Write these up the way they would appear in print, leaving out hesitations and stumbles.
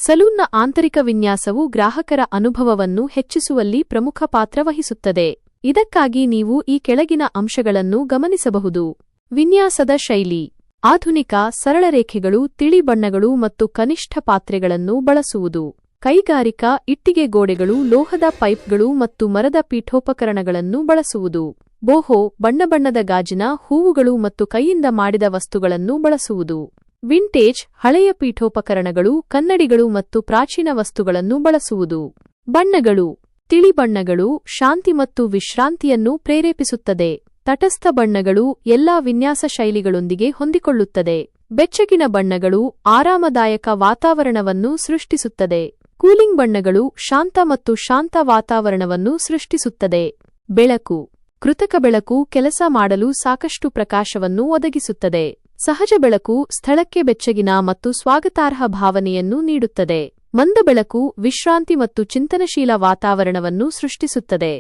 ಸಲೂನ್ನ ಆಂತರಿಕ ವಿನ್ಯಾಸವು ಗ್ರಾಹಕರ ಅನುಭವವನ್ನು ಹೆಚ್ಚಿಸುವಲ್ಲಿ ಪ್ರಮುಖ ಪಾತ್ರ ವಹಿಸುತ್ತದೆ. ಇದಕ್ಕಾಗಿ ನೀವು ಈ ಕೆಳಗಿನ ಅಂಶಗಳನ್ನು ಗಮನಿಸಬಹುದು. ವಿನ್ಯಾಸದ ಶೈಲಿ: ಆಧುನಿಕ, ಸರಳ ರೇಖೆಗಳು, ತಿಳಿ ಬಣ್ಣಗಳು ಮತ್ತು ಕನಿಷ್ಠ ಪಾತ್ರೆಗಳನ್ನು ಬಳಸುವುದು. ಕೈಗಾರಿಕಾ, ಇಟ್ಟಿಗೆ ಗೋಡೆಗಳು, ಲೋಹದ ಪೈಪ್ಗಳು ಮತ್ತು ಮರದ ಪೀಠೋಪಕರಣಗಳನ್ನು ಬಳಸುವುದು. ಬೋಹೋ, ಬಣ್ಣಬಣ್ಣದ ಗಾಜಿನ ಹೂವುಗಳು ಮತ್ತು ಕೈಯಿಂದ ಮಾಡಿದ ವಸ್ತುಗಳನ್ನು ಬಳಸುವುದು. ವಿಂಟೇಜ್, ಹಳೆಯ ಪೀಠೋಪಕರಣಗಳು, ಕನ್ನಡಿಗಳು ಮತ್ತು ಪ್ರಾಚೀನ ವಸ್ತುಗಳನ್ನು ಬಳಸುವುದು. ಬಣ್ಣಗಳು: ತಿಳಿ ಬಣ್ಣಗಳು ಶಾಂತಿ ಮತ್ತು ವಿಶ್ರಾಂತಿಯನ್ನು ಪ್ರೇರೇಪಿಸುತ್ತದೆ. ತಟಸ್ಥ ಬಣ್ಣಗಳು ಎಲ್ಲಾ ವಿನ್ಯಾಸ ಶೈಲಿಗಳೊಂದಿಗೆ ಹೊಂದಿಕೊಳ್ಳುತ್ತದೆ. ಬೆಚ್ಚಗಿನ ಬಣ್ಣಗಳು ಆರಾಮದಾಯಕ ವಾತಾವರಣವನ್ನು ಸೃಷ್ಟಿಸುತ್ತದೆ. ಕೂಲಿಂಗ್ ಬಣ್ಣಗಳು ಶಾಂತ ಮತ್ತು ಶಾಂತ ವಾತಾವರಣವನ್ನು ಸೃಷ್ಟಿಸುತ್ತದೆ. ಬೆಳಕು: ಕೃತಕ ಬೆಳಕು ಕೆಲಸ ಮಾಡಲು ಸಾಕಷ್ಟು ಪ್ರಕಾಶವನ್ನು ಒದಗಿಸುತ್ತದೆ. ಸಹಜ ಬೆಳಕು ಸ್ಥಳಕ್ಕೆ ಬೆಚ್ಚಗಿನ ಮತ್ತು ಸ್ವಾಗತಾರ್ಹ ಭಾವನೆಯನ್ನು ನೀಡುತ್ತದೆ. ಮಂದ ಬೆಳಕು ವಿಶ್ರಾಂತಿ ಮತ್ತು ಚಿಂತನಶೀಲ ವಾತಾವರಣವನ್ನು ಸೃಷ್ಟಿಸುತ್ತದೆ.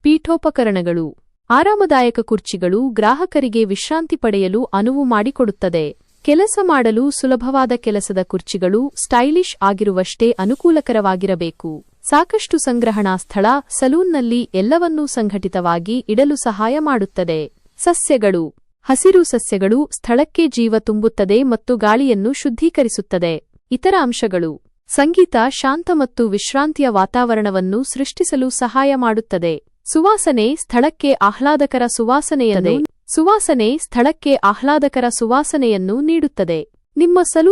ಪೀಠೋಪಕರಣಗಳು: ಆರಾಮದಾಯಕ ಕುರ್ಚಿಗಳು ಗ್ರಾಹಕರಿಗೆ ವಿಶ್ರಾಂತಿ ಪಡೆಯಲು ಅನುವು ಮಾಡಿಕೊಡುತ್ತದೆ. ಕೆಲಸ ಮಾಡಲು ಸುಲಭವಾದ ಕೆಲಸದ ಕುರ್ಚಿಗಳು ಸ್ಟೈಲಿಶ್ ಆಗಿರುವಷ್ಟೇ ಅನುಕೂಲಕರವಾಗಿರಬೇಕು. ಸಾಕಷ್ಟು ಸಂಗ್ರಹಣಾ ಸ್ಥಳ ಸಲೂನ್ನಲ್ಲಿ ಎಲ್ಲವನ್ನೂ ಸಂಘಟಿತವಾಗಿ ಇಡಲು ಸಹಾಯ ಮಾಡುತ್ತದೆ. ಸಸ್ಯಗಳು: ಹಸಿರು ಸಸ್ಯಗಳು ಸ್ಥಳಕ್ಕೆ ಜೀವ ತುಂಬುತ್ತದೆ ಮತ್ತು ಗಾಳಿಯನ್ನು ಶುದ್ಧೀಕರಿಸುತ್ತದೆ. ಇತರ ಅಂಶಗಳು: ಸಂಗೀತ ಶಾಂತ ಮತ್ತು ವಿಶ್ರಾಂತಿಯ ವಾತಾವರಣವನ್ನು ಸೃಷ್ಟಿಸಲು ಸಹಾಯ ಮಾಡುತ್ತದೆ. ಸುವಾಸನೆ ಸ್ಥಳಕ್ಕೆ ಆಹ್ಲಾದಕರ ಸುವಾಸನೆಯನ್ನು ನೀಡುತ್ತದೆ. ನಿಮ್ಮ ಸಲೂನ್